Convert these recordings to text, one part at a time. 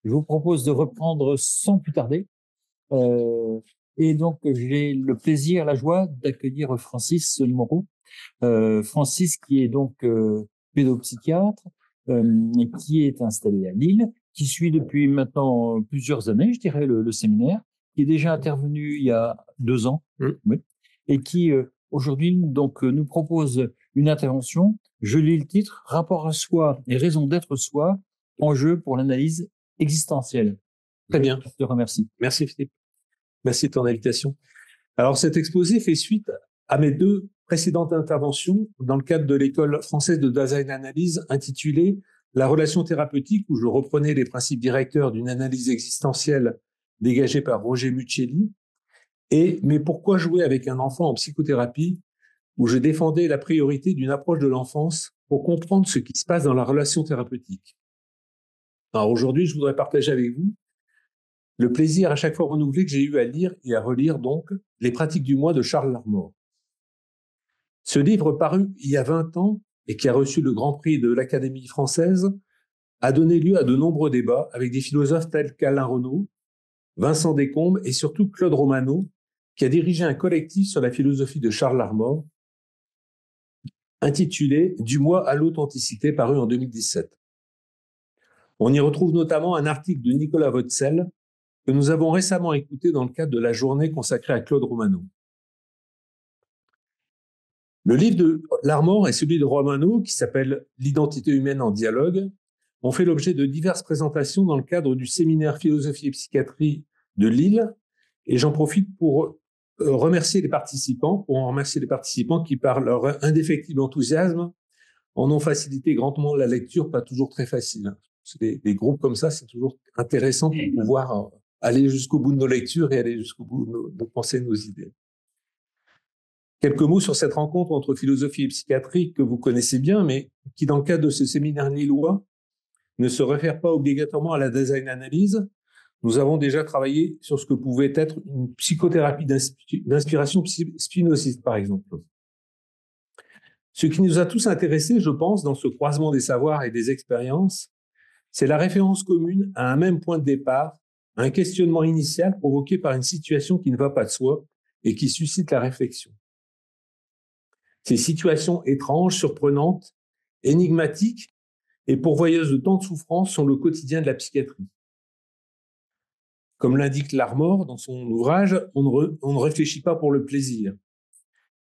Je vous propose de reprendre sans plus tarder. Euh, et donc, j'ai le plaisir, la joie d'accueillir Francis Moreau. Francis, qui est donc pédopsychiatre, qui est installé à Lille, qui suit depuis maintenant plusieurs années, je dirais, le séminaire, qui est déjà intervenu il y a 2 ans, oui, et qui aujourd'hui donc nous propose une intervention. Je lis le titre: Rapport à soi et raison d'être soi, enjeu pour l'analyse existentielle. Très bien. Je te remercie. Merci Philippe. Merci de ton invitation. Alors cet exposé fait suite à mes 2 précédentes interventions dans le cadre de l'école française de design analyse intitulée La relation thérapeutique, où je reprenais les principes directeurs d'une analyse existentielle dégagée par Roger Muccelli, et Mais pourquoi jouer avec un enfant en psychothérapie, où je défendais la priorité d'une approche de l'enfance pour comprendre ce qui se passe dans la relation thérapeutique. Alors aujourd'hui, je voudrais partager avec vous le plaisir à chaque fois renouvelé que j'ai eu à lire et à relire donc Les pratiques du moi de Charles Larmor. Ce livre paru il y a 20 ans et qui a reçu le Grand Prix de l'Académie française a donné lieu à de nombreux débats avec des philosophes tels qu'Alain Renaud, Vincent Descombes et surtout Claude Romano, qui a dirigé un collectif sur la philosophie de Charles Larmor intitulé Du moi à l'authenticité, paru en 2017. On y retrouve notamment un article de Nicolas Wotzel que nous avons récemment écouté dans le cadre de la journée consacrée à Claude Romano. Le livre de Larmor et celui de Romano, qui s'appelle L'identité humaine en dialogue, ont fait l'objet de diverses présentations dans le cadre du séminaire philosophie et psychiatrie de Lille, et j'en profite pour remercier les participants, qui, par leur indéfectible enthousiasme, en ont facilité grandement la lecture, pas toujours très facile. Des groupes comme ça, c'est toujours intéressant pour pouvoir aller jusqu'au bout de nos lectures et aller jusqu'au bout de nos pensées, de nos idées. Quelques mots sur cette rencontre entre philosophie et psychiatrie que vous connaissez bien, mais qui, dans le cadre de ce séminaire lillois, ne se réfère pas obligatoirement à la design analyse. Nous avons déjà travaillé sur ce que pouvait être une psychothérapie d'inspiration spinoziste, par exemple. Ce qui nous a tous intéressés, je pense, dans ce croisement des savoirs et des expériences, c'est la référence commune à un même point de départ, un questionnement initial provoqué par une situation qui ne va pas de soi et qui suscite la réflexion. Ces situations étranges, surprenantes, énigmatiques et pourvoyeuses de tant de souffrances sont le quotidien de la psychiatrie. Comme l'indique Larmor dans son ouvrage, on ne réfléchit pas pour le plaisir.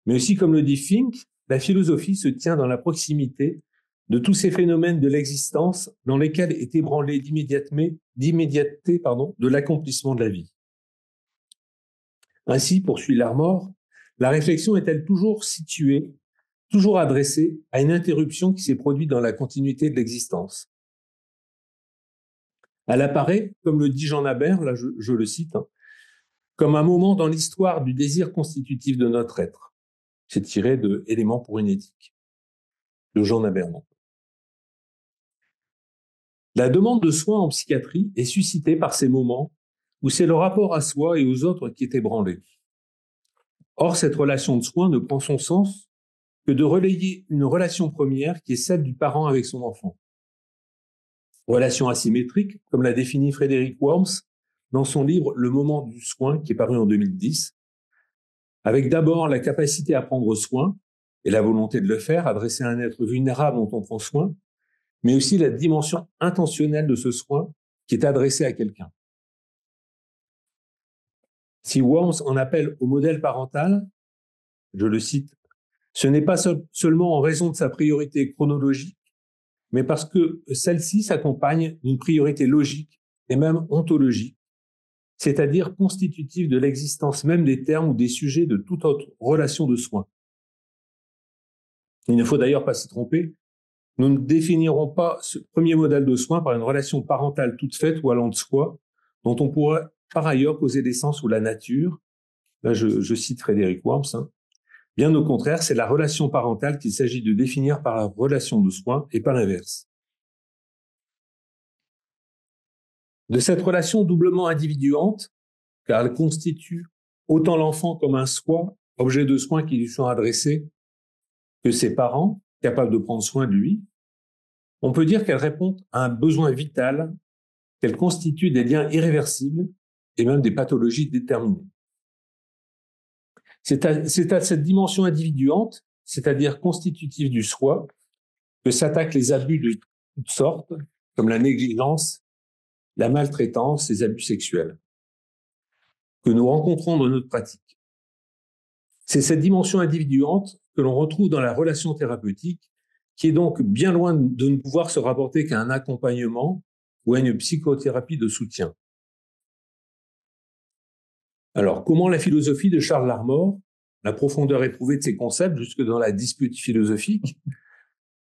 Mais aussi, comme le dit Fink, la philosophie se tient dans la proximité de tous ces phénomènes de l'existence dans lesquels est ébranlée d'immédiateté de l'accomplissement de la vie. Ainsi, poursuit Larmor, la réflexion est-elle toujours située, toujours adressée à une interruption qui s'est produite dans la continuité de l'existence. Elle apparaît, comme le dit Jean Nabert, là je le cite, comme un moment dans l'histoire du désir constitutif de notre être. C'est tiré de Éléments pour une éthique, de Jean Nabert. La demande de soins en psychiatrie est suscitée par ces moments où c'est le rapport à soi et aux autres qui est ébranlé. Or, cette relation de soins ne prend son sens que de relayer une relation première qui est celle du parent avec son enfant. Relation asymétrique, comme l'a défini Frédéric Worms dans son livre Le moment du soin, qui est paru en 2010, avec d'abord la capacité à prendre soin et la volonté de le faire, adressée à un être vulnérable dont on prend soin, mais aussi la dimension intentionnelle de ce soin qui est adressé à quelqu'un. Si Worms en appelle au modèle parental, je le cite, ce n'est pas seulement en raison de sa priorité chronologique, mais parce que celle-ci s'accompagne d'une priorité logique et même ontologique, c'est-à-dire constitutive de l'existence même des termes ou des sujets de toute autre relation de soin. Il ne faut d'ailleurs pas s'y tromper, nous ne définirons pas ce premier modèle de soin par une relation parentale toute faite ou allant de soi, dont on pourrait par ailleurs poser des sens ou la nature. Là, je cite Frédéric Worms. Bien au contraire, c'est la relation parentale qu'il s'agit de définir par la relation de soin et pas l'inverse. De cette relation doublement individuante, car elle constitue autant l'enfant comme un soi, objet de soins qui lui sont adressés, que ses parents, capables de prendre soin de lui, on peut dire qu'elle répond à un besoin vital qu'elles constituent des liens irréversibles et même des pathologies déterminées. C'est à cette dimension individuante, c'est-à-dire constitutive du soi, que s'attaquent les abus de toutes sortes, comme la négligence, la maltraitance, les abus sexuels, que nous rencontrons dans notre pratique. C'est cette dimension individuante que l'on retrouve dans la relation thérapeutique, qui est donc bien loin de ne pouvoir se rapporter qu'à un accompagnement ou à une psychothérapie de soutien. Alors, comment la philosophie de Charles Larmor, la profondeur éprouvée de ses concepts jusque dans la dispute philosophique,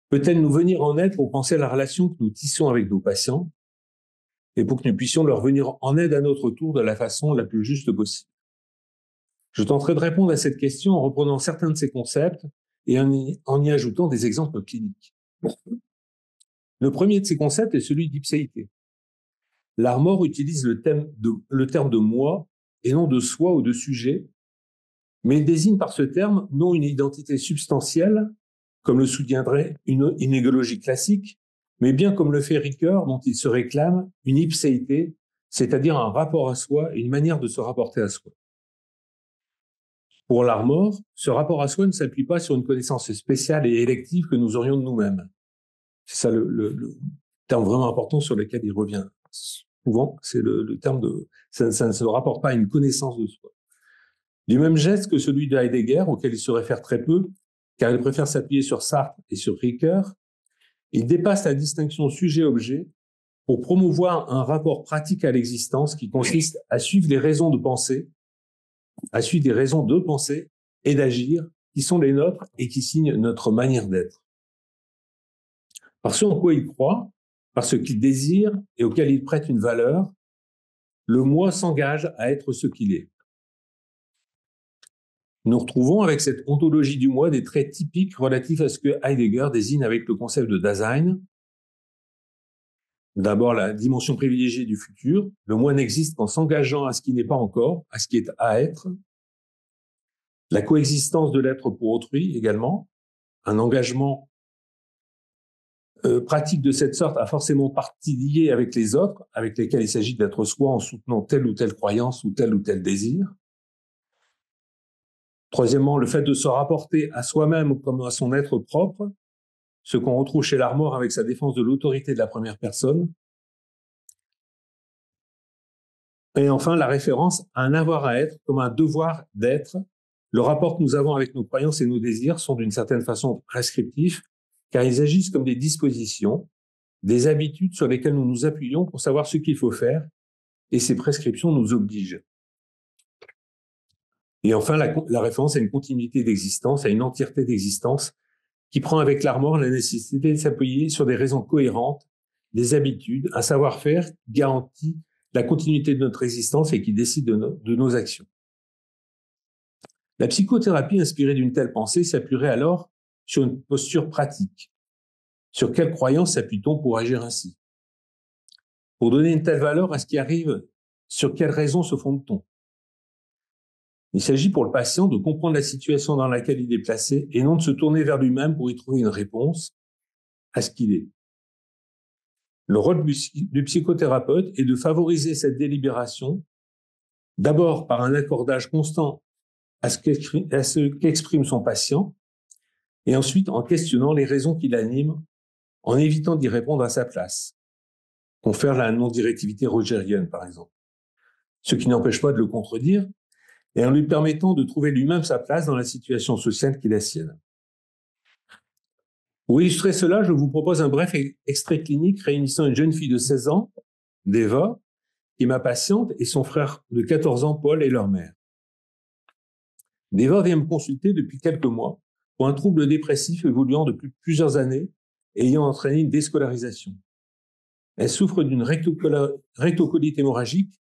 peut-elle nous venir en aide pour penser à la relation que nous tissons avec nos patients et pour que nous puissions leur venir en aide à notre tour de la façon la plus juste possible? Je tenterai de répondre à cette question en reprenant certains de ces concepts et en y ajoutant des exemples cliniques. Le premier de ces concepts est celui d'ipséité. Larmor utilise le terme de moi et non de soi ou de sujet, mais il désigne par ce terme non une identité substantielle, comme le soutiendrait une égologie classique, mais bien comme le fait Ricoeur, dont il se réclame une ipséité, c'est-à-dire un rapport à soi et une manière de se rapporter à soi. Pour Larmor, ce rapport à soi ne s'appuie pas sur une connaissance spéciale et élective que nous aurions de nous-mêmes. C'est ça le terme vraiment important sur lequel il revient souvent, c'est le terme de... Ça ne se rapporte pas à une connaissance de soi. Du même geste que celui de Heidegger, auquel il se réfère très peu, car il préfère s'appuyer sur Sartre et sur Ricoeur, il dépasse la distinction sujet-objet pour promouvoir un rapport pratique à l'existence qui consiste à suivre les raisons de penser, à suivre des raisons de penser et d'agir qui sont les nôtres et qui signent notre manière d'être. Par ce en quoi il croit, par ce qu'il désire et auquel il prête une valeur, le moi s'engage à être ce qu'il est. Nous retrouvons avec cette ontologie du moi des traits typiques relatifs à ce que Heidegger désigne avec le concept de Dasein. D'abord, la dimension privilégiée du futur. Le moi n'existe qu'en s'engageant à ce qui n'est pas encore, à ce qui est à être. La coexistence de l'être pour autrui également. Un engagement pratique de cette sorte a forcément partie liée avec les autres, avec lesquels il s'agit d'être soi en soutenant telle ou telle croyance ou tel désir. Troisièmement, le fait de se rapporter à soi-même comme à son être propre, ce qu'on retrouve chez Larmor avec sa défense de l'autorité de la première personne. Et enfin, la référence à un avoir à être comme un devoir d'être. Le rapport que nous avons avec nos croyances et nos désirs sont d'une certaine façon prescriptifs, car ils agissent comme des dispositions, des habitudes sur lesquelles nous nous appuyons pour savoir ce qu'il faut faire, et ces prescriptions nous obligent. Et enfin, la référence à une continuité d'existence, à une entièreté d'existence, qui prend avec Larmor la nécessité de s'appuyer sur des raisons cohérentes, des habitudes, un savoir-faire qui garantit la continuité de notre existence et qui décide de nos actions. La psychothérapie inspirée d'une telle pensée s'appuierait alors sur une posture pratique. Sur quelle croyance s'appuie-t-on pour agir ainsi? Pour donner une telle valeur à ce qui arrive, sur quelles raisons se fonde-t-on? Il s'agit pour le patient de comprendre la situation dans laquelle il est placé et non de se tourner vers lui-même pour y trouver une réponse à ce qu'il est. Le rôle du psychothérapeute est de favoriser cette délibération, d'abord par un accordage constant à ce qu'exprime son patient, et ensuite en questionnant les raisons qui l'animent, en évitant d'y répondre à sa place. Confère la non-directivité rogérienne, par exemple. Ce qui n'empêche pas de le contredire, et en lui permettant de trouver lui-même sa place dans la situation sociale qui est la sienne. Pour illustrer cela, je vous propose un bref extrait clinique réunissant une jeune fille de 16 ans, d'Eva, qui est ma patiente, et son frère de 14 ans, Paul, et leur mère. D'Eva vient me consulter depuis quelques mois pour un trouble dépressif évoluant depuis plusieurs années et ayant entraîné une déscolarisation. Elle souffre d'une rectocolite hémorragique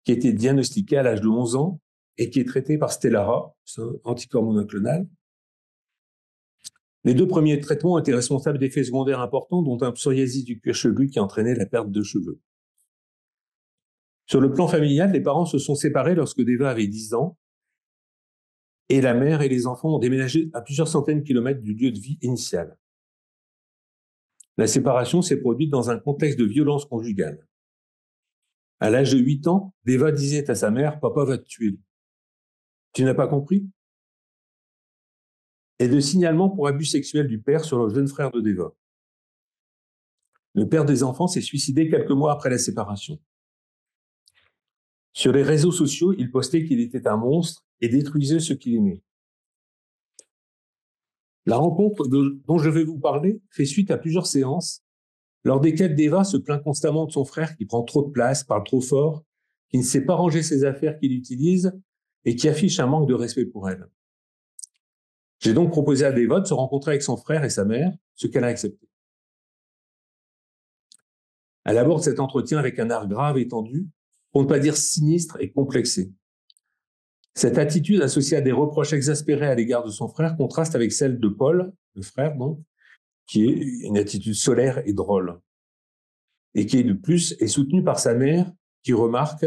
qui a été diagnostiquée à l'âge de 11 ans et qui est traitée par Stelara, un anticorps monoclonal. Les 2 premiers traitements ont été responsables d'effets secondaires importants, dont un psoriasis du cuir chevelu qui entraînait la perte de cheveux. Sur le plan familial, les parents se sont séparés lorsque Deva avait 10 ans et la mère et les enfants ont déménagé à plusieurs centaines de kilomètres du lieu de vie initial. La séparation s'est produite dans un contexte de violence conjugale. À l'âge de 8 ans, Deva disait à sa mère « Papa va te tuer ». Tu n'as pas compris? Et de signalement pour abus sexuel du père sur le jeune frère de Deva. Le père des enfants s'est suicidé quelques mois après la séparation. Sur les réseaux sociaux, il postait qu'il était un monstre et détruisait ceux qu'il aimait. La rencontre dont je vais vous parler fait suite à plusieurs séances, lors desquelles Deva se plaint constamment de son frère qui prend trop de place, parle trop fort, qui ne sait pas ranger ses affaires qu'il utilise et qui affiche un manque de respect pour elle. J'ai donc proposé à Deva de se rencontrer avec son frère et sa mère, ce qu'elle a accepté. Elle aborde cet entretien avec un air grave et tendu, pour ne pas dire sinistre et complexé. Cette attitude associée à des reproches exaspérés à l'égard de son frère contraste avec celle de Paul, le frère donc, qui est une attitude solaire et drôle. Et qui, de plus, est soutenue par sa mère, qui remarque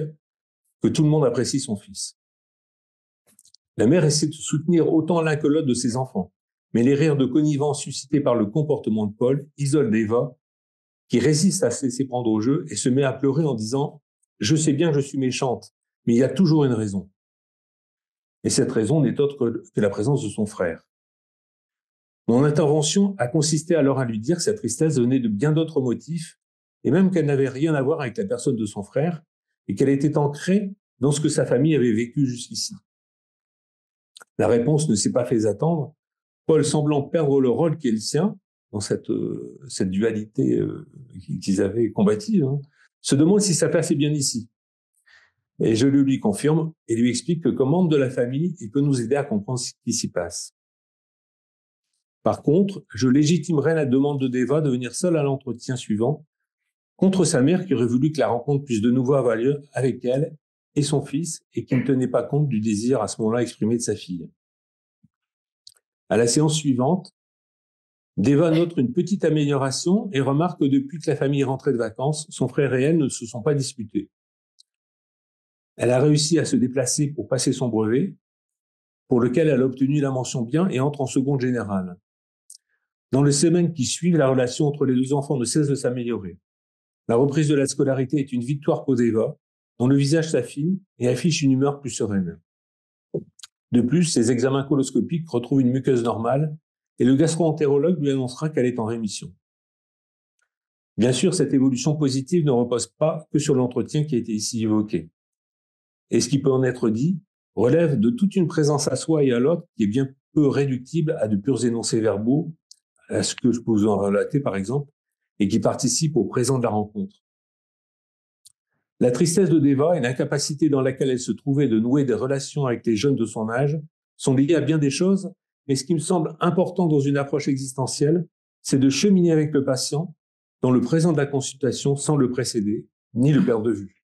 que tout le monde apprécie son fils. La mère essaie de soutenir autant l'un que l'autre de ses enfants, mais les rires de connivence suscités par le comportement de Paul isolent Deva, qui résiste à se laisser prendre au jeu et se met à pleurer en disant « Je sais bien que je suis méchante, mais il y a toujours une raison. » Et cette raison n'est autre que la présence de son frère. Mon intervention a consisté alors à lui dire que sa tristesse venait de bien d'autres motifs, et même qu'elle n'avait rien à voir avec la personne de son frère, et qu'elle était ancrée dans ce que sa famille avait vécu jusqu'ici. La réponse ne s'est pas fait attendre, Paul semblant perdre le rôle qui est le sien, dans cette dualité qu'ils avaient combative, se demande si sa place est bien ici. Et je le lui confirme et lui explique que comme membre de la famille, il peut nous aider à comprendre ce qui s'y passe. Par contre, je légitimerai la demande de Deva de venir seule à l'entretien suivant, contre sa mère qui aurait voulu que la rencontre puisse de nouveau avoir lieu avec elle et son fils, et qui ne tenait pas compte du désir à ce moment-là exprimé de sa fille. À la séance suivante, Deva note une petite amélioration et remarque que depuis que la famille est rentrée de vacances, son frère et elle ne se sont pas disputés. Elle a réussi à se déplacer pour passer son brevet, pour lequel elle a obtenu la mention bien et entre en seconde générale. Dans les semaines qui suivent, la relation entre les deux enfants ne cesse de s'améliorer. La reprise de la scolarité est une victoire pour Deva, dont le visage s'affine et affiche une humeur plus sereine. De plus, ses examens coloscopiques retrouvent une muqueuse normale et le gastro-entérologue lui annoncera qu'elle est en rémission. Bien sûr, cette évolution positive ne repose pas que sur l'entretien qui a été ici évoqué. Et ce qui peut en être dit relève de toute une présence à soi et à l'autre qui est bien peu réductible à de purs énoncés verbaux, à ce que je peux vous en relater par exemple, et qui participe au présent de la rencontre. La tristesse de Deva et l'incapacité dans laquelle elle se trouvait de nouer des relations avec les jeunes de son âge sont liées à bien des choses, mais ce qui me semble important dans une approche existentielle, c'est de cheminer avec le patient dans le présent de la consultation sans le précéder, ni le perdre de vue.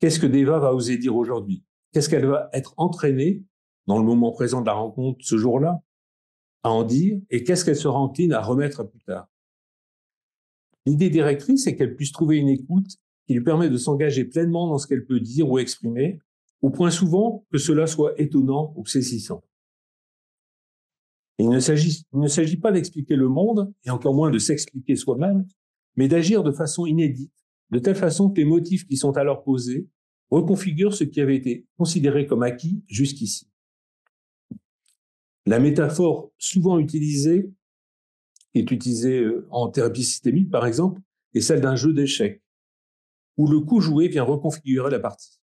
Qu'est-ce que Deva va oser dire aujourd'hui? Qu'est-ce qu'elle va être entraînée, dans le moment présent de la rencontre, ce jour-là, à en dire, et qu'est-ce qu'elle sera encline à remettre plus tard? L'idée directrice est qu'elle puisse trouver une écoute qui lui permet de s'engager pleinement dans ce qu'elle peut dire ou exprimer, au point souvent que cela soit étonnant ou saisissant. Il ne s'agit pas d'expliquer le monde, et encore moins de s'expliquer soi-même, mais d'agir de façon inédite, de telle façon que les motifs qui sont alors posés reconfigurent ce qui avait été considéré comme acquis jusqu'ici. La métaphore souvent utilisée, qui est utilisée en thérapie systémique par exemple, est celle d'un jeu d'échecs, où le coup joué vient reconfigurer la partie.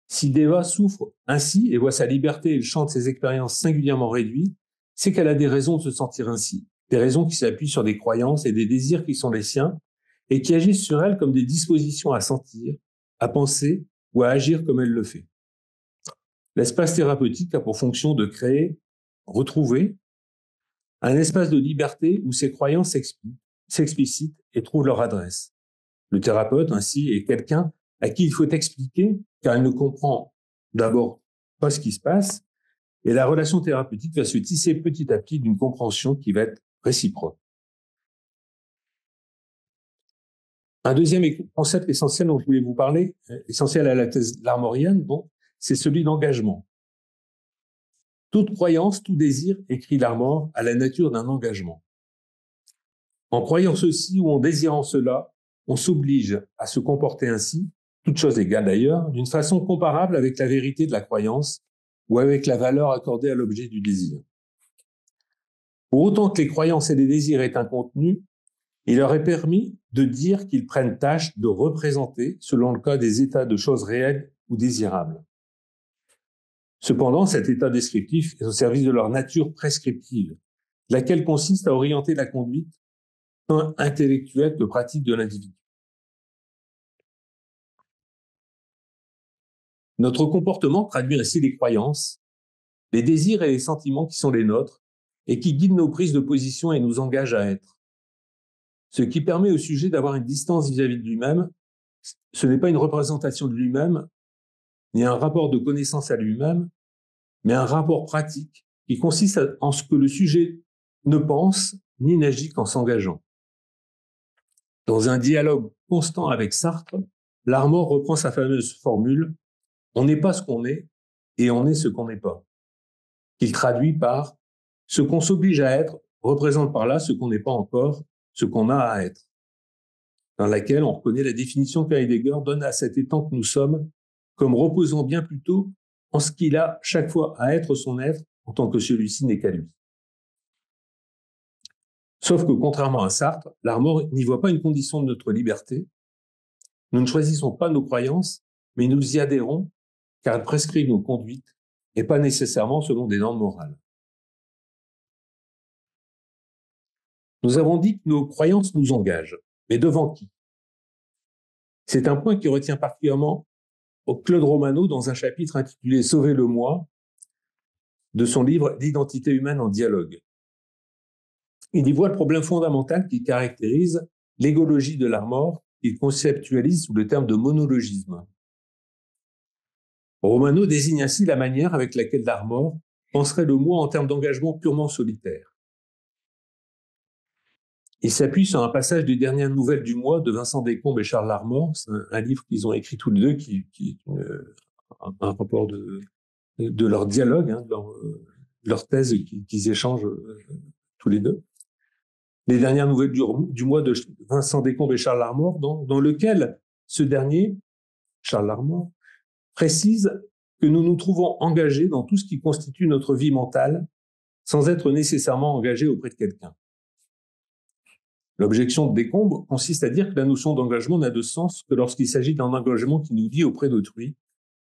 Si Deva souffre ainsi et voit sa liberté et le champ de ses expériences singulièrement réduit, c'est qu'elle a des raisons de se sentir ainsi, des raisons qui s'appuient sur des croyances et des désirs qui sont les siens et qui agissent sur elle comme des dispositions à sentir, à penser ou à agir comme elle le fait. L'espace thérapeutique a pour fonction de créer, retrouver, un espace de liberté où ces croyances s'explicitent et trouvent leur adresse. Le thérapeute, ainsi, est quelqu'un à qui il faut expliquer, car il ne comprend d'abord pas ce qui se passe, et la relation thérapeutique va se tisser petit à petit d'une compréhension qui va être réciproque. Un deuxième concept essentiel dont je voulais vous parler, essentiel à la thèse larmorienne, c'est celui d'engagement. Toute croyance, tout désir, écrit Larmor, a la nature d'un engagement. En croyant ceci ou en désirant cela, on s'oblige à se comporter ainsi, toutes choses égales d'ailleurs, d'une façon comparable avec la vérité de la croyance ou avec la valeur accordée à l'objet du désir. Pour autant que les croyances et les désirs aient un contenu, il leur est permis de dire qu'ils prennent tâche de représenter, selon le cas, des états de choses réelles ou désirables. Cependant, cet état descriptif est au service de leur nature prescriptive, laquelle consiste à orienter la conduite tant intellectuelle que pratique de l'individu. Notre comportement traduit ainsi les croyances, les désirs et les sentiments qui sont les nôtres et qui guident nos prises de position et nous engagent à être. Ce qui permet au sujet d'avoir une distance vis-à-vis de lui-même, ce n'est pas une représentation de lui-même, ni un rapport de connaissance à lui-même, mais un rapport pratique qui consiste en ce que le sujet ne pense ni n'agit qu'en s'engageant. Dans un dialogue constant avec Sartre, Larmor reprend sa fameuse formule « On n'est pas ce qu'on est et on est ce qu'on n'est pas », qu'il traduit par « Ce qu'on s'oblige à être représente par là ce qu'on n'est pas encore, ce qu'on a à être », dans laquelle on reconnaît la définition qu'Heidegger donne à cet étant que nous sommes comme reposant bien plutôt en ce qu'il a chaque fois à être son être en tant que celui-ci n'est qu'à lui. Sauf que contrairement à Sartre, Larmor n'y voit pas une condition de notre liberté. Nous ne choisissons pas nos croyances, mais nous y adhérons car elles prescrivent nos conduites et pas nécessairement selon des normes morales. Nous avons dit que nos croyances nous engagent, mais devant qui? C'est un point qui retient particulièrement Claude Romano dans un chapitre intitulé « Sauver le moi » de son livre « L'identité humaine en dialogue ». Il y voit le problème fondamental qui caractérise l'égologie de Larmor qu'il conceptualise sous le terme de monologisme. Romano désigne ainsi la manière avec laquelle Larmor penserait le moi en termes d'engagement purement solitaire. Il s'appuie sur un passage des dernières nouvelles du moi de Vincent Descombes et Charles Larmor, c'est un livre qu'ils ont écrit tous les deux, qui est un rapport de leur dialogue, de leur thèse qu'ils échangent tous les deux. Les dernières nouvelles du mois de Vincent Descombes et Charles Larmor, dans lequel ce dernier, Charles Larmor, précise que nous nous trouvons engagés dans tout ce qui constitue notre vie mentale sans être nécessairement engagés auprès de quelqu'un. L'objection de Descombes consiste à dire que la notion d'engagement n'a de sens que lorsqu'il s'agit d'un engagement qui nous lie auprès d'autrui,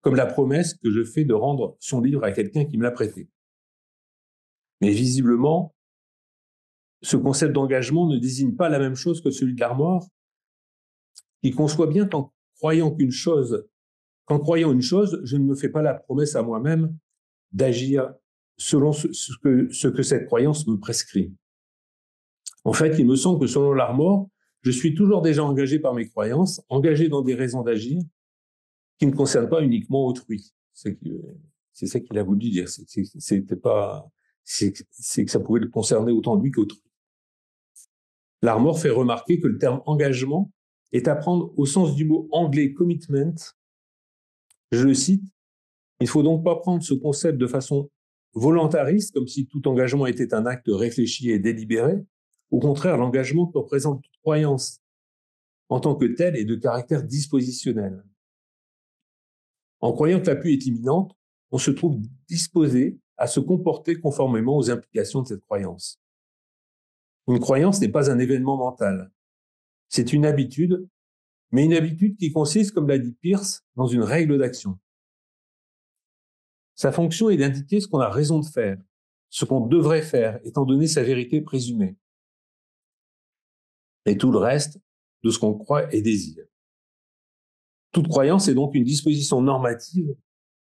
comme la promesse que je fais de rendre son livre à quelqu'un qui me l'a prêté. Mais visiblement, ce concept d'engagement ne désigne pas la même chose que celui de Larmor, qui conçoit bien qu'en croyant une chose, je ne me fais pas la promesse à moi-même d'agir selon ce que cette croyance me prescrit. En fait, il me semble que selon Larmor, je suis toujours déjà engagé par mes croyances, engagé dans des raisons d'agir qui ne concernent pas uniquement autrui. C'est ça qu'il a voulu dire. C'est que ça pouvait le concerner autant lui qu'autrui. Larmor fait remarquer que le terme engagement est à prendre au sens du mot anglais commitment. Je le cite, « Il ne faut donc pas prendre ce concept de façon volontariste, comme si tout engagement était un acte réfléchi et délibéré. Au contraire, l'engagement que représente toute croyance en tant que tel est de caractère dispositionnel. En croyant que la pluie est imminente, on se trouve disposé à se comporter conformément aux implications de cette croyance. Une croyance n'est pas un événement mental. C'est une habitude, mais une habitude qui consiste, comme l'a dit Peirce, dans une règle d'action. Sa fonction est d'indiquer ce qu'on a raison de faire, ce qu'on devrait faire, étant donné sa vérité présumée. Et tout le reste de ce qu'on croit et désire. Toute croyance est donc une disposition normative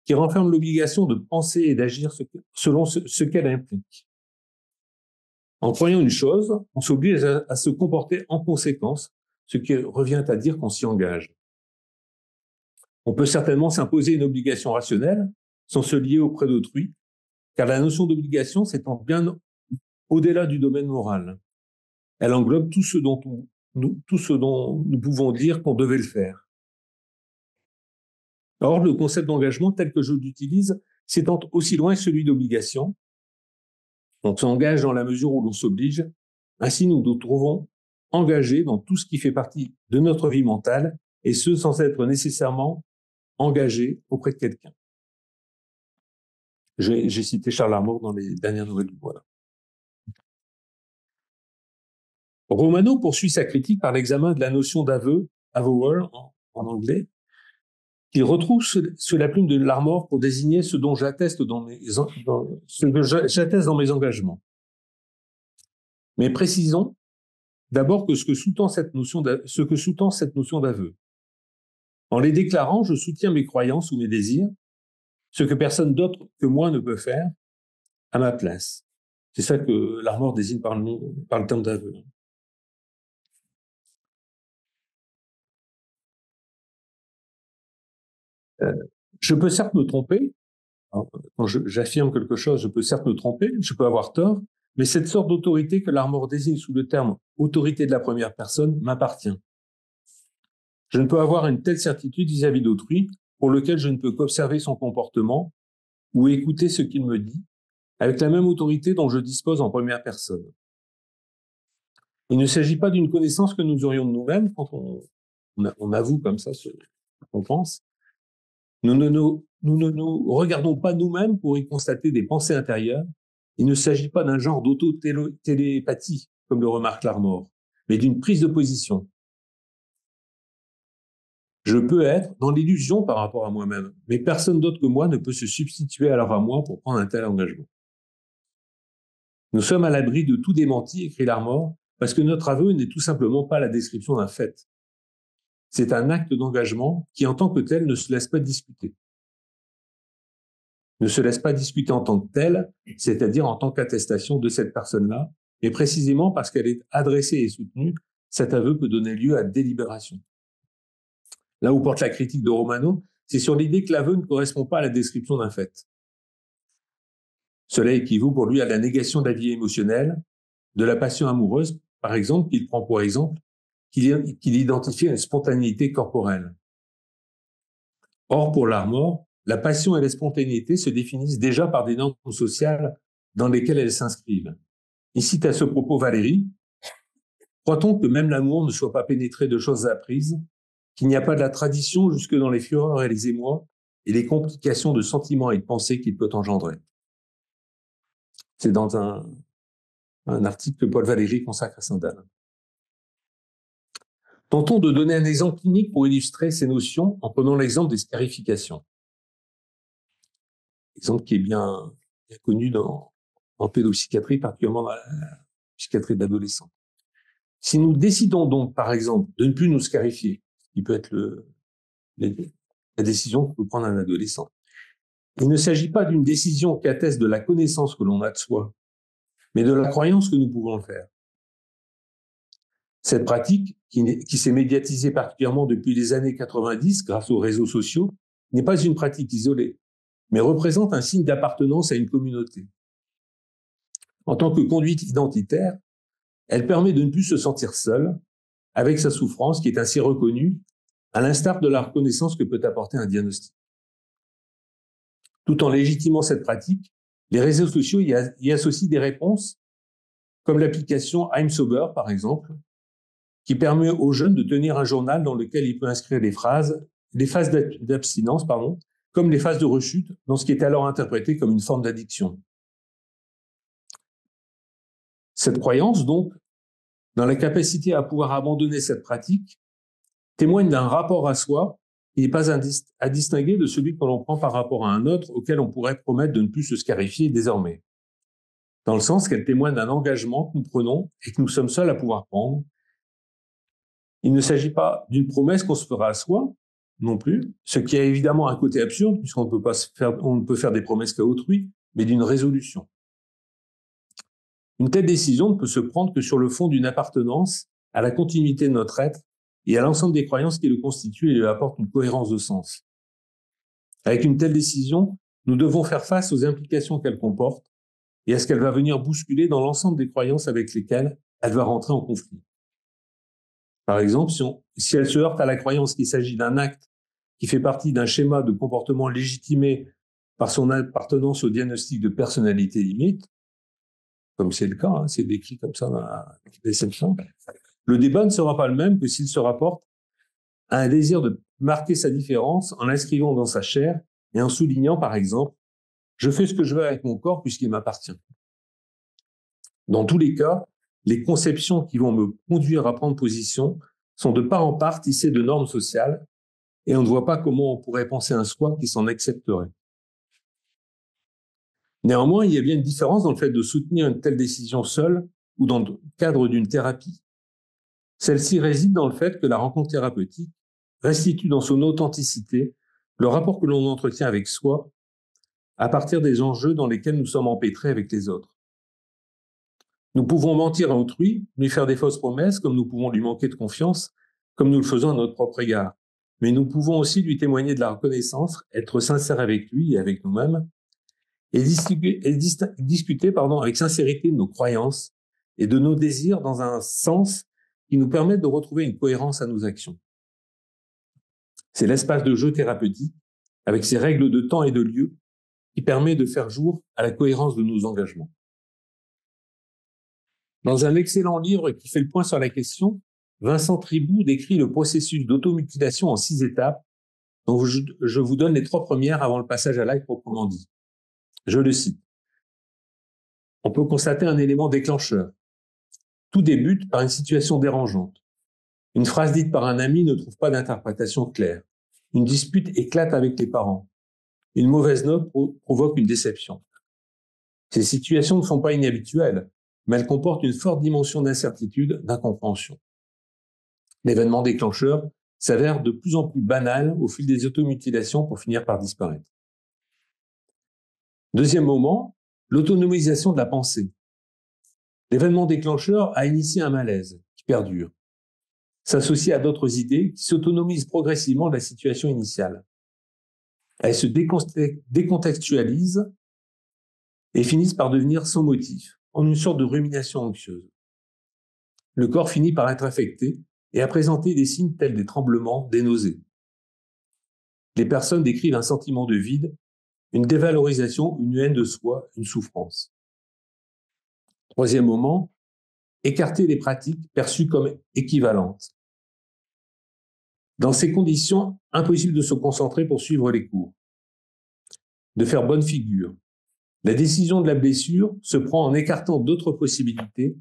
qui renferme l'obligation de penser et d'agir selon ce qu'elle implique. En croyant une chose, on s'oblige à se comporter en conséquence, ce qui revient à dire qu'on s'y engage. On peut certainement s'imposer une obligation rationnelle sans se lier auprès d'autrui, car la notion d'obligation s'étend bien au-delà du domaine moral. Elle englobe tout ce dont nous pouvons dire qu'on devait le faire. Or, le concept d'engagement tel que je l'utilise s'étend aussi loin que celui d'obligation. On s'engage dans la mesure où l'on s'oblige. Ainsi, nous nous trouvons engagé dans tout ce qui fait partie de notre vie mentale, et ce, sans être nécessairement engagé auprès de quelqu'un. J'ai cité Charles Armour dans les dernières nouvelles du Voilà. Romano poursuit sa critique par l'examen de la notion d'aveu, avowal en anglais, qu'il retrouve sous la plume de Larmor pour désigner ce dont j'atteste dans mes engagements. Mais précisons d'abord que ce que sous-tend cette notion d'aveu. En les déclarant, je soutiens mes croyances ou mes désirs, ce que personne d'autre que moi ne peut faire à ma place. C'est ça que Larmor désigne par le terme d'aveu. Je peux certes me tromper. Quand j'affirme quelque chose, je peux certes me tromper, je peux avoir tort, mais cette sorte d'autorité que Larmor désigne sous le terme autorité de la première personne m'appartient. Je ne peux avoir une telle certitude vis-à-vis d'autrui pour lequel je ne peux qu'observer son comportement ou écouter ce qu'il me dit, avec la même autorité dont je dispose en première personne. Il ne s'agit pas d'une connaissance que nous aurions de nous-mêmes quand on avoue comme ça ce qu'on pense. Nous ne nous regardons pas nous-mêmes pour y constater des pensées intérieures. Il ne s'agit pas d'un genre d'auto-télépathie, comme le remarque Larmor, mais d'une prise de position. Je peux être dans l'illusion par rapport à moi-même, mais personne d'autre que moi ne peut se substituer alors à moi pour prendre un tel engagement. Nous sommes à l'abri de tout démenti, écrit Larmor, parce que notre aveu n'est tout simplement pas la description d'un fait. C'est un acte d'engagement qui, en tant que tel, ne se laisse pas discuter. Ne se laisse pas discuter en tant que tel, c'est-à-dire en tant qu'attestation de cette personne-là, mais précisément parce qu'elle est adressée et soutenue, cet aveu peut donner lieu à délibération. Là où porte la critique de Romano, c'est sur l'idée que l'aveu ne correspond pas à la description d'un fait. Cela équivaut pour lui à la négation de la vie émotionnelle, de la passion amoureuse, par exemple, qu'il prend pour exemple, qu'il identifie à une spontanéité corporelle. Or, pour Larmor, la passion et la spontanéité se définissent déjà par des normes sociales dans lesquelles elles s'inscrivent. Il cite à ce propos Valérie, « Croit-on que même l'amour ne soit pas pénétré de choses apprises, qu'il n'y a pas de la tradition jusque dans les fureurs et les émois et les complications de sentiments et de pensées qu'il peut engendrer ?» C'est dans un article que Paul Valéry consacre à Stendhal. Tentons de donner un exemple clinique pour illustrer ces notions en prenant l'exemple des scarifications. Exemple qui est bien connu en pédopsychiatrie, particulièrement dans la psychiatrie d'adolescents. Si nous décidons donc, par exemple, de ne plus nous scarifier, ce qui peut être la décision que peut prendre un adolescent, il ne s'agit pas d'une décision qui atteste de la connaissance que l'on a de soi, mais de la croyance que nous pouvons le faire. Cette pratique, qui s'est médiatisée particulièrement depuis les années 90 grâce aux réseaux sociaux, n'est pas une pratique isolée, mais représente un signe d'appartenance à une communauté. En tant que conduite identitaire, elle permet de ne plus se sentir seul, avec sa souffrance qui est ainsi reconnue, à l'instar de la reconnaissance que peut apporter un diagnostic. Tout en légitimant cette pratique, les réseaux sociaux y associent des réponses, comme l'application I'm Sober, par exemple, qui permet aux jeunes de tenir un journal dans lequel il peut inscrire les phases d'abstinence, comme les phases de rechute, dans ce qui est alors interprété comme une forme d'addiction. Cette croyance, donc, dans la capacité à pouvoir abandonner cette pratique, témoigne d'un rapport à soi qui n'est pas à distinguer de celui que l'on prend par rapport à un autre auquel on pourrait promettre de ne plus se scarifier désormais. Dans le sens qu'elle témoigne d'un engagement que nous prenons et que nous sommes seuls à pouvoir prendre. Il ne s'agit pas d'une promesse qu'on se fera à soi, non plus, ce qui a évidemment un côté absurde, puisqu'on ne peut faire des promesses qu'à autrui, mais d'une résolution. Une telle décision ne peut se prendre que sur le fond d'une appartenance à la continuité de notre être et à l'ensemble des croyances qui le constituent et lui apportent une cohérence de sens. Avec une telle décision, nous devons faire face aux implications qu'elle comporte et à ce qu'elle va venir bousculer dans l'ensemble des croyances avec lesquelles elle va rentrer en conflit. Par exemple, si elle se heurte à la croyance qu'il s'agit d'un acte qui fait partie d'un schéma de comportement légitimé par son appartenance au diagnostic de personnalité limite, comme c'est le cas, c'est décrit comme ça dans la DSM-5, Le débat ne sera pas le même que s'il se rapporte à un désir de marquer sa différence en l'inscrivant dans sa chair et en soulignant, par exemple, « Je fais ce que je veux avec mon corps puisqu'il m'appartient ». Dans tous les cas, les conceptions qui vont me conduire à prendre position sont de part en part tissées de normes sociales et on ne voit pas comment on pourrait penser un soi qui s'en accepterait. Néanmoins, il y a bien une différence dans le fait de soutenir une telle décision seule ou dans le cadre d'une thérapie. Celle-ci réside dans le fait que la rencontre thérapeutique restitue dans son authenticité le rapport que l'on entretient avec soi à partir des enjeux dans lesquels nous sommes empêtrés avec les autres. Nous pouvons mentir à autrui, lui faire des fausses promesses, comme nous pouvons lui manquer de confiance, comme nous le faisons à notre propre égard. Mais nous pouvons aussi lui témoigner de la reconnaissance, être sincères avec lui et avec nous-mêmes, et discuter avec sincérité de nos croyances et de nos désirs dans un sens qui nous permette de retrouver une cohérence à nos actions. C'est l'espace de jeu thérapeutique, avec ses règles de temps et de lieu, qui permet de faire jour à la cohérence de nos engagements. Dans un excellent livre qui fait le point sur la question, Vincent Tribout décrit le processus d'automutilation en 6 étapes, dont je vous donne les 3 premières avant le passage à l'acte proprement dit. Je le cite. On peut constater un élément déclencheur. Tout débute par une situation dérangeante. Une phrase dite par un ami ne trouve pas d'interprétation claire. Une dispute éclate avec les parents. Une mauvaise note provoque une déception. Ces situations ne sont pas inhabituelles, mais elles comportent une forte dimension d'incertitude, d'incompréhension. L'événement déclencheur s'avère de plus en plus banal au fil des automutilations pour finir par disparaître. Deuxième moment, l'autonomisation de la pensée. L'événement déclencheur a initié un malaise qui perdure, s'associe à d'autres idées qui s'autonomisent progressivement de la situation initiale. Elles se décontextualisent et finissent par devenir sans motif, en une sorte de rumination anxieuse. Le corps finit par être affecté et à présenter des signes tels des tremblements, des nausées. Les personnes décrivent un sentiment de vide, une dévalorisation, une haine de soi, une souffrance. Troisième moment, écarter les pratiques perçues comme équivalentes. Dans ces conditions, impossible de se concentrer pour suivre les cours, de faire bonne figure. La décision de la blessure se prend en écartant d'autres possibilités,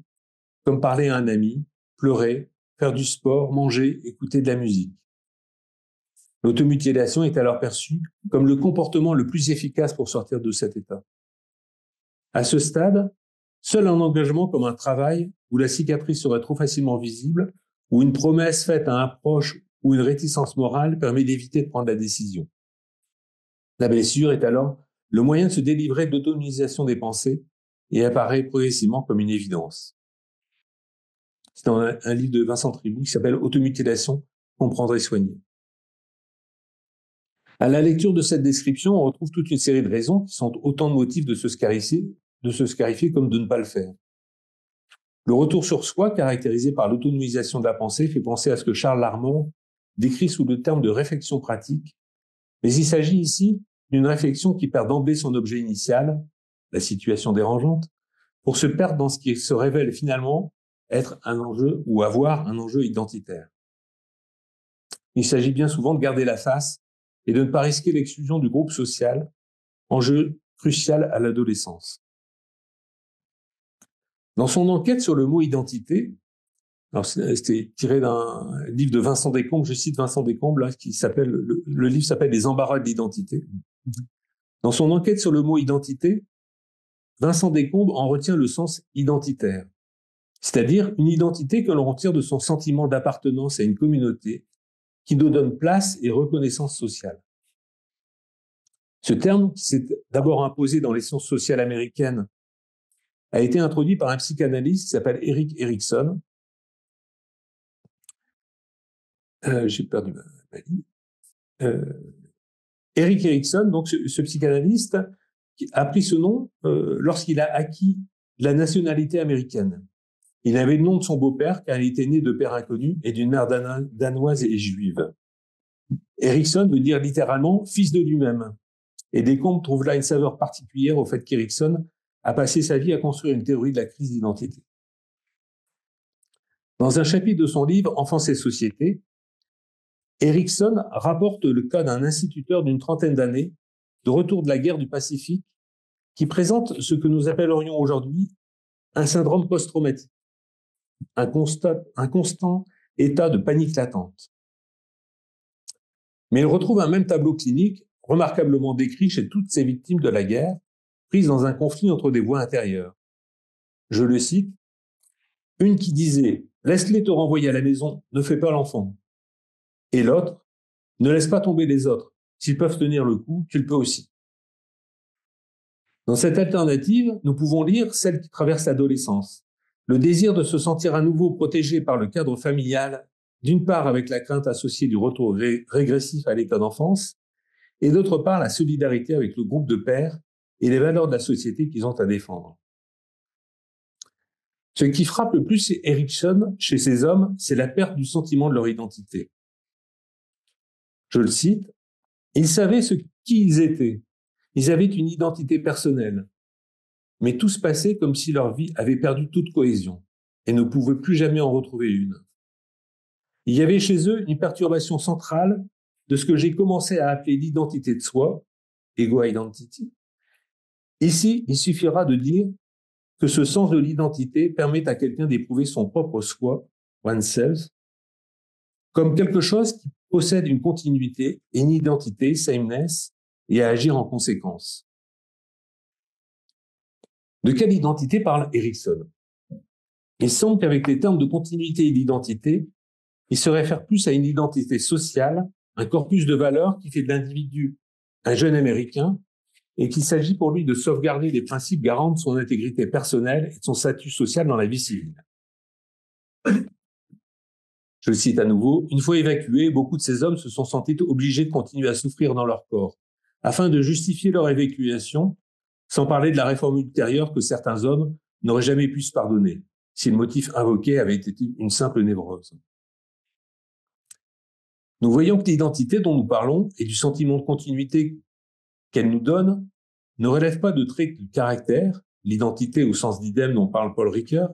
comme parler à un ami, pleurer, faire du sport, manger, écouter de la musique. L'automutilation est alors perçue comme le comportement le plus efficace pour sortir de cet état. À ce stade, seul un engagement comme un travail où la cicatrice serait trop facilement visible, ou une promesse faite à un proche ou une réticence morale permet d'éviter de prendre la décision. La blessure est alors le moyen de se délivrer de l'autonomisation des pensées et apparaît progressivement comme une évidence. C'est dans un livre de Vincent Tribout qui s'appelle « Automutilation, comprendre et soigner ». À la lecture de cette description, on retrouve toute une série de raisons qui sont autant de motifs de se scarifier comme de ne pas le faire. Le retour sur soi, caractérisé par l'autonomisation de la pensée, fait penser à ce que Charles Larmor décrit sous le terme de réflexion pratique, mais il s'agit ici d'une réflexion qui perd d'emblée son objet initial, la situation dérangeante, pour se perdre dans ce qui se révèle finalement être un enjeu ou avoir un enjeu identitaire. Il s'agit bien souvent de garder la face et de ne pas risquer l'exclusion du groupe social, enjeu crucial à l'adolescence. Dans son enquête sur le mot identité, alors c'était tiré d'un livre de Vincent Descombes, je cite Vincent Descombes, là, qui s'appelle, le livre s'appelle « Les embarras de l'identité ». Dans son enquête sur le mot identité, Vincent Descombes en retient le sens identitaire, c'est-à-dire une identité que l'on retire de son sentiment d'appartenance à une communauté qui nous donne place et reconnaissance sociale. Ce terme, qui s'est d'abord imposé dans les sciences sociales américaines, a été introduit par un psychanalyste qui s'appelle Erik Erikson. J'ai perdu ma ligne. Erik Erikson, donc ce psychanalyste, a pris ce nom lorsqu'il a acquis la nationalité américaine. Il avait le nom de son beau-père car il était né de père inconnu et d'une mère danoise et juive. Erikson veut dire littéralement « fils de lui-même ». Et Descombes trouve là une saveur particulière au fait qu'Erikson a passé sa vie à construire une théorie de la crise d'identité. Dans un chapitre de son livre « Enfance et société », Erikson rapporte le cas d'un instituteur d'une trentaine d'années, de retour de la guerre du Pacifique, qui présente ce que nous appellerions aujourd'hui un syndrome post-traumatique, un constant état de panique latente. Mais il retrouve un même tableau clinique, remarquablement décrit chez toutes ces victimes de la guerre, prises dans un conflit entre des voix intérieures. Je le cite, « Une qui disait « Laisse-les te renvoyer à la maison, ne fais pas l'enfant ». Et l'autre « Ne laisse pas tomber les autres. S'ils peuvent tenir le coup, tu le peux aussi. » Dans cette alternative, nous pouvons lire celle qui traverse l'adolescence. Le désir de se sentir à nouveau protégé par le cadre familial, d'une part avec la crainte associée du retour régressif à l'état d'enfance, et d'autre part la solidarité avec le groupe de pairs et les valeurs de la société qu'ils ont à défendre. Ce qui frappe le plus Erikson chez ces hommes, c'est la perte du sentiment de leur identité. Je le cite, « Ils savaient qui ils étaient. Ils avaient une identité personnelle. Mais tout se passait comme si leur vie avait perdu toute cohésion et ne pouvait plus jamais en retrouver une. Il y avait chez eux une perturbation centrale de ce que j'ai commencé à appeler l'identité de soi, ego identity. Ici, il suffira de dire que ce sens de l'identité permet à quelqu'un d'éprouver son propre soi, oneself, comme quelque chose qui possède une continuité et une identité, sameness, et à agir en conséquence. De quelle identité parle Erikson? Il semble qu'avec les termes de continuité et d'identité, il se réfère plus à une identité sociale, un corpus de valeurs qui fait de l'individu un jeune Américain et qu'il s'agit pour lui de sauvegarder les principes garants de son intégrité personnelle et de son statut social dans la vie civile. Je le cite à nouveau, « Une fois évacués, beaucoup de ces hommes se sont sentis obligés de continuer à souffrir dans leur corps, afin de justifier leur évacuation, sans parler de la réforme ultérieure que certains hommes n'auraient jamais pu se pardonner, si le motif invoqué avait été une simple névrose. » Nous voyons que l'identité dont nous parlons et du sentiment de continuité qu'elle nous donne ne relève pas de traits de caractère, l'identité au sens d'idem dont parle Paul Ricoeur,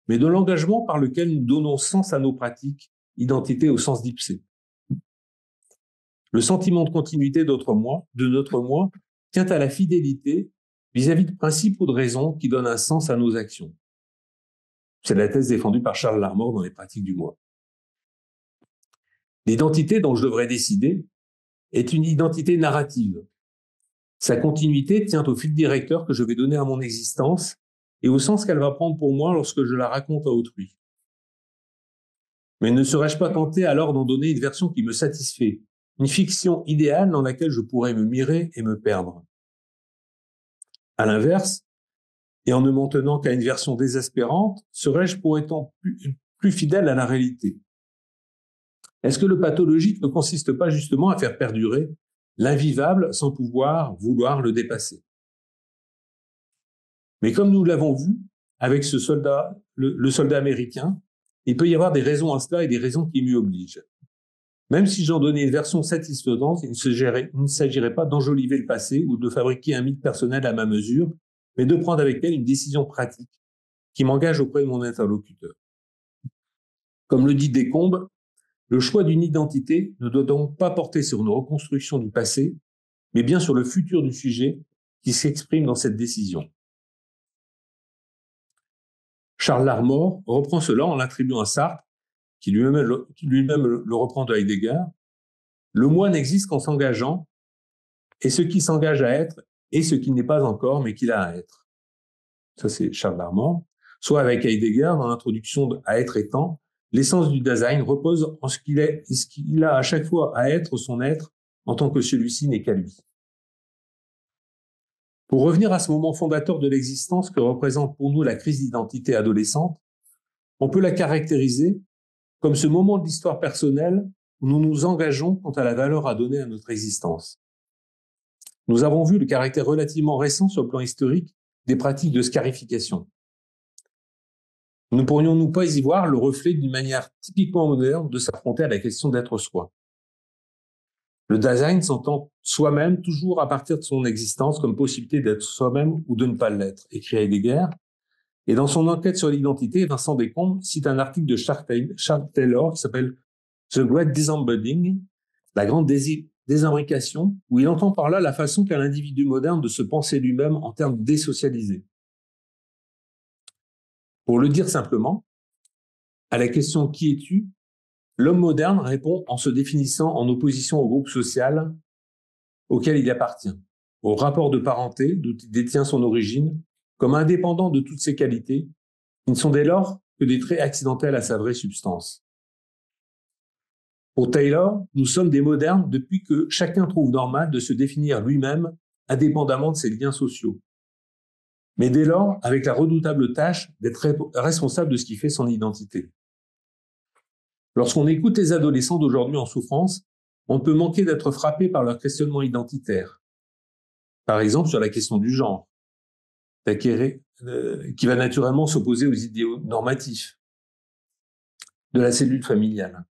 mais de l'engagement par lequel nous donnons sens à nos pratiques, identité au sens d'Ipsé. Le sentiment de continuité de notre moi, tient à la fidélité vis-à-vis de principes ou de raisons qui donnent un sens à nos actions. C'est la thèse défendue par Charles Larmor dans les pratiques du moi. L'identité dont je devrais décider est une identité narrative. Sa continuité tient au fil directeur que je vais donner à mon existence et au sens qu'elle va prendre pour moi lorsque je la raconte à autrui. Mais ne serais-je pas tenté alors d'en donner une version qui me satisfait, une fiction idéale dans laquelle je pourrais me mirer et me perdre? À l'inverse, et en ne m'en tenant qu'à une version désespérante, serais-je pour autant plus fidèle à la réalité? Est-ce que le pathologique ne consiste pas justement à faire perdurer l'invivable sans pouvoir vouloir le dépasser? Mais comme nous l'avons vu avec ce soldat, le soldat américain, il peut y avoir des raisons à cela et des raisons qui m'y obligent. Même si j'en donnais une version satisfaisante, il ne s'agirait pas d'enjoliver le passé ou de fabriquer un mythe personnel à ma mesure, mais de prendre avec elle une décision pratique qui m'engage auprès de mon interlocuteur. Comme le dit Descombes, le choix d'une identité ne doit donc pas porter sur une reconstruction du passé, mais bien sur le futur du sujet qui s'exprime dans cette décision. Charles Larmor reprend cela en l'attribuant à Sartre, qui lui-même le reprend de Heidegger. Le moi n'existe qu'en s'engageant, et ce qui s'engage à être est ce qui n'est pas encore, mais qu'il a à être. Ça, c'est Charles Larmor. Soit avec Heidegger, dans l'introduction à Être étant, l'essence du Dasein repose en ce qu'il est et ce qu'il a à chaque fois à être son être, en tant que celui-ci n'est qu'à lui. Pour revenir à ce moment fondateur de l'existence que représente pour nous la crise d'identité adolescente, on peut la caractériser comme ce moment de l'histoire personnelle où nous nous engageons quant à la valeur à donner à notre existence. Nous avons vu le caractère relativement récent sur le plan historique des pratiques de scarification. Ne pourrions-nous pas y voir le reflet d'une manière typiquement moderne de s'affronter à la question d'être soi? Le Dasein s'entend soi-même toujours à partir de son existence comme possibilité d'être soi-même ou de ne pas l'être, écrit Heidegger. Et dans son enquête sur l'identité, Vincent Descombes cite un article de Charles Taylor qui s'appelle The Great Disembodying, la grande désimbrication, où il entend par là la façon qu'a l'individu moderne de se penser lui-même en termes désocialisés. Pour le dire simplement, à la question « Qui es-tu ?», l'homme moderne répond en se définissant en opposition au groupe social auquel il appartient, au rapport de parenté d'où il détient son origine, comme indépendant de toutes ses qualités, qui ne sont dès lors que des traits accidentels à sa vraie substance. Pour Taylor, nous sommes des modernes depuis que chacun trouve normal de se définir lui-même indépendamment de ses liens sociaux. Mais dès lors, avec la redoutable tâche d'être responsable de ce qui fait son identité. Lorsqu'on écoute les adolescents d'aujourd'hui en souffrance, on peut manquer d'être frappé par leur questionnement identitaire. Par exemple, sur la question du genre, qui va naturellement s'opposer aux idéaux normatifs de la cellule familiale.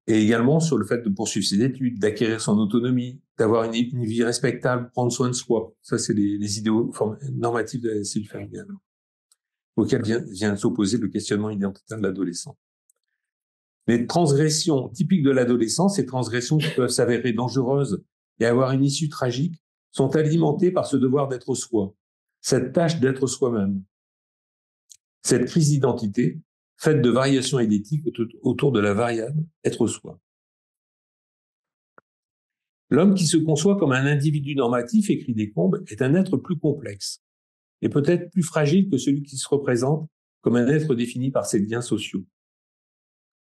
Et également sur le fait de poursuivre ses études, d'acquérir son autonomie, d'avoir une vie respectable, prendre soin de soi. Ça, c'est les idéaux normatifs de la cellule familiale, auxquels vient s'opposer le questionnement identitaire de l'adolescent. Les transgressions typiques de l'adolescence, ces transgressions qui peuvent s'avérer dangereuses et avoir une issue tragique, sont alimentées par ce devoir d'être soi, cette tâche d'être soi-même. Cette crise d'identité, faite de variations idétiques autour de la variable être soi. L'homme qui se conçoit comme un individu normatif, écrit Descombes, est un être plus complexe et peut-être plus fragile que celui qui se représente comme un être défini par ses liens sociaux.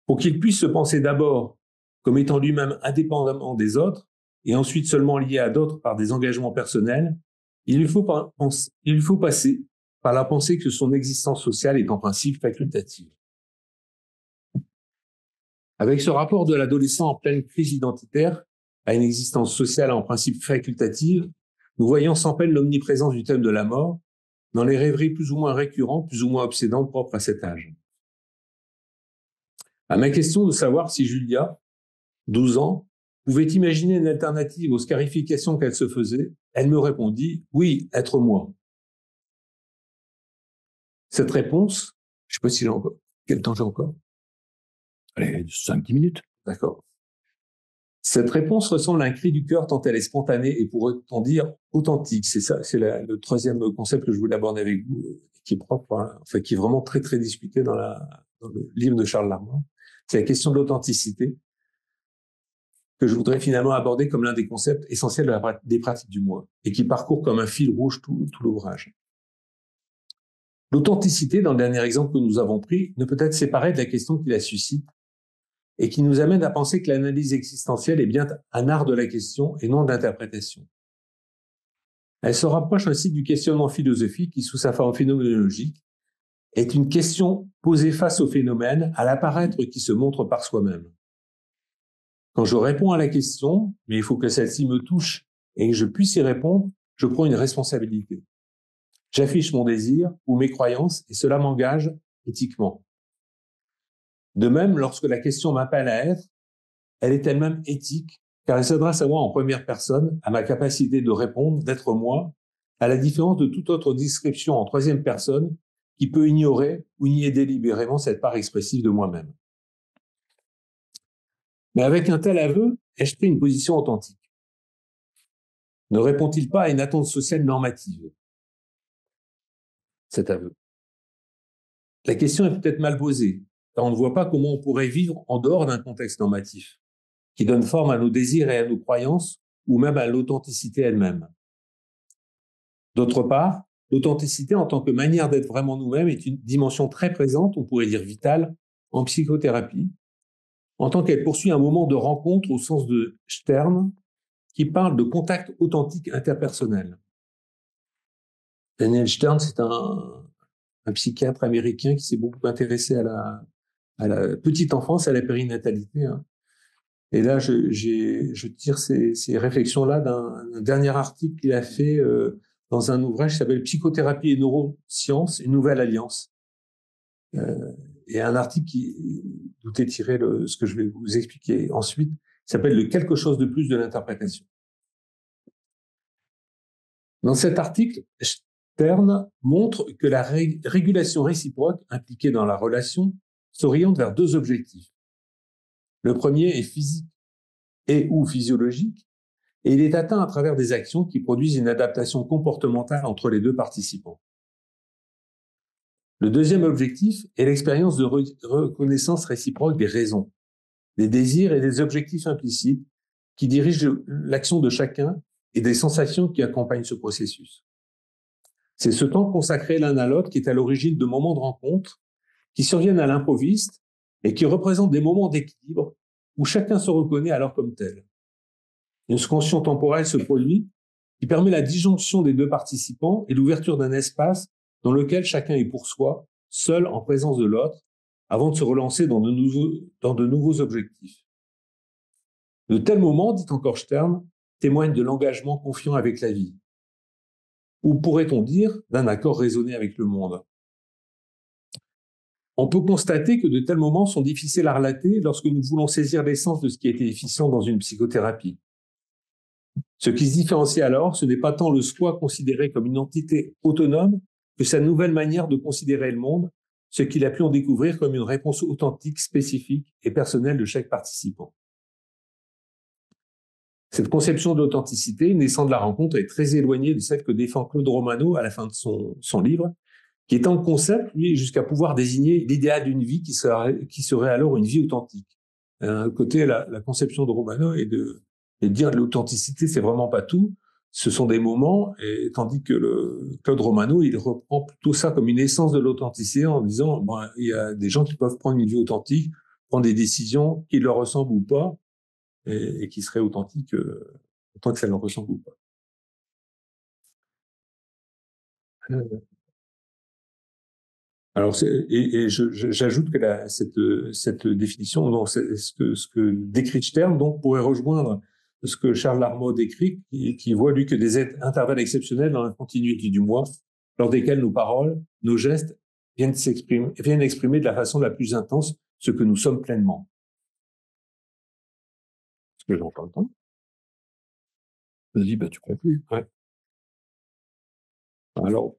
Pour qu'il puisse se penser d'abord comme étant lui-même indépendamment des autres et ensuite seulement lié à d'autres par des engagements personnels, il lui faut passer par la pensée que son existence sociale est en principe facultative. Avec ce rapport de l'adolescent en pleine crise identitaire à une existence sociale en principe facultative, nous voyons sans peine l'omniprésence du thème de la mort dans les rêveries plus ou moins récurrentes, plus ou moins obsédantes propres à cet âge. À ma question de savoir si Julia, 12 ans, pouvait imaginer une alternative aux scarifications qu'elle se faisait, elle me répondit « Oui, être moi ». Cette réponse, je ne sais pas si j'ai encore, quel temps j'ai encore ? Allez, 5-10 minutes. D'accord. Cette réponse ressemble à un cri du cœur tant elle est spontanée et pour autant dire authentique. C'est ça, c'est le troisième concept que je voulais aborder avec vous, qui est propre, hein, enfin qui est vraiment très très discuté dans le livre de Charles Larmor. C'est la question de l'authenticité que je voudrais finalement aborder comme l'un des concepts essentiels des pratiques du moi et qui parcourt comme un fil rouge tout l'ouvrage. L'authenticité, dans le dernier exemple que nous avons pris, ne peut être séparée de la question qui la suscite et qui nous amène à penser que l'analyse existentielle est bien un art de la question et non d'interprétation. Elle se rapproche ainsi du questionnement philosophique qui, sous sa forme phénoménologique, est une question posée face au phénomène, à l'apparaître qui se montre par soi-même. Quand je réponds à la question, mais il faut que celle-ci me touche et que je puisse y répondre, je prends une responsabilité. J'affiche mon désir ou mes croyances et cela m'engage éthiquement. De même, lorsque la question m'appelle à être, elle est elle-même éthique, car elle s'adresse à moi en première personne, à ma capacité de répondre, d'être moi, à la différence de toute autre description en troisième personne qui peut ignorer ou nier délibérément cette part expressive de moi-même. Mais avec un tel aveu, ai-je pris une position authentique ? Ne répond-il pas à une attente sociale normative, cet aveu ? La question est peut-être mal posée, car on ne voit pas comment on pourrait vivre en dehors d'un contexte normatif, qui donne forme à nos désirs et à nos croyances, ou même à l'authenticité elle-même. D'autre part, l'authenticité en tant que manière d'être vraiment nous-mêmes est une dimension très présente, on pourrait dire vitale, en psychothérapie, en tant qu'elle poursuit un moment de rencontre au sens de Stern, qui parle de contact authentique interpersonnel. Daniel Stern, c'est un psychiatre américain qui s'est beaucoup intéressé à la petite enfance, à la périnatalité. Hein. Et là, je tire ces réflexions-là d'un dernier article qu'il a fait dans un ouvrage qui s'appelle « Psychothérapie et neurosciences, une nouvelle alliance ». Et un article d'où est tiré ce que je vais vous expliquer ensuite, s'appelle « Le quelque chose de plus de l'interprétation ». Dans cet article, Stern montre que la régulation réciproque impliquée dans la relation s'oriente vers deux objectifs. Le premier est physique et ou physiologique, et il est atteint à travers des actions qui produisent une adaptation comportementale entre les deux participants. Le deuxième objectif est l'expérience de reconnaissance réciproque des raisons, des désirs et des objectifs implicites qui dirigent l'action de chacun et des sensations qui accompagnent ce processus. C'est ce temps consacré l'un à l'autre qui est à l'origine de moments de rencontre qui surviennent à l'improviste et qui représentent des moments d'équilibre où chacun se reconnaît alors comme tel. Une scansion temporelle se produit qui permet la disjonction des deux participants et l'ouverture d'un espace dans lequel chacun est pour soi, seul en présence de l'autre, avant de se relancer dans de nouveaux objectifs. De tels moments, dit encore Stern, témoignent de l'engagement confiant avec la vie. Ou pourrait-on dire d'un accord raisonné avec le monde. On peut constater que de tels moments sont difficiles à relater lorsque nous voulons saisir l'essence de ce qui a été efficient dans une psychothérapie. Ce qui se différencie alors, ce n'est pas tant le soi considéré comme une entité autonome que sa nouvelle manière de considérer le monde, ce qu'il a pu en découvrir comme une réponse authentique, spécifique et personnelle de chaque participant. Cette conception de l'authenticité, naissant de la rencontre, est très éloignée de celle que défend Claude Romano à la fin de son livre, qui étend le concept, lui, jusqu'à pouvoir désigner l'idéal d'une vie qui serait alors une vie authentique. D'un côté, la conception de Romano est de dire l'authenticité, c'est vraiment pas tout, ce sont des moments, et tandis que Claude Romano, il reprend plutôt ça comme une essence de l'authenticité en disant, bon, il y a des gens qui peuvent prendre une vie authentique, prendre des décisions qui leur ressemblent ou pas, et qui seraient authentiques autant que ça leur ressemble ou pas. Alors, j'ajoute que cette définition, donc, ce que décrit Stern, donc, pourrait rejoindre ce que Charles Larmor décrit, qui voit, lui, que des intervalles exceptionnels dans la continuité du moi, lors desquels nos paroles, nos gestes viennent exprimer de la façon la plus intense ce que nous sommes pleinement. Est-ce que j'entends le temps? Vas-y, tu conclus. Ouais. Alors,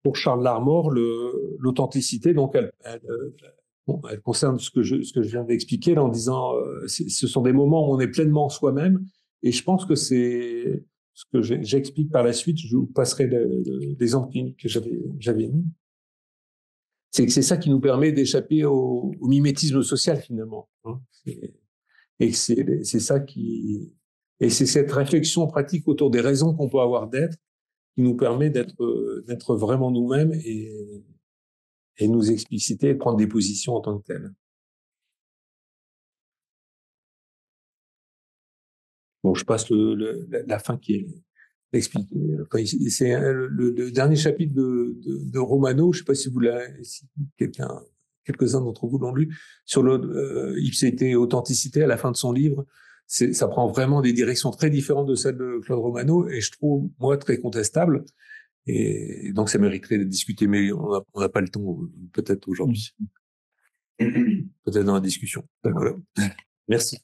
pour Charles Larmor, l'authenticité, donc, elle concerne ce que je viens d'expliquer là, en disant ce sont des moments où on est pleinement soi-même, et je pense que c'est ce que j'explique par la suite. Je vous passerai l'exemple que j'avais mis. C'est que c'est ça qui nous permet d'échapper au mimétisme social finalement, hein. Et que c'est ça et c'est cette réflexion pratique autour des raisons qu'on peut avoir d'être qui nous permet d'être vraiment nous-mêmes et nous expliciter et prendre des positions en tant que telles. Bon, je passe la fin qui est expliquée. Enfin, c'est le dernier chapitre de Romano. Je ne sais pas si quelques-uns d'entre vous l'ont lu, sur l'ipséité et authenticité à la fin de son livre. Ça prend vraiment des directions très différentes de celles de Claude Romano et je trouve, moi, très contestable. Et donc, ça mériterait d'être discuté, mais on n'a pas le temps, peut-être aujourd'hui. Peut-être dans la discussion. Voilà. Merci.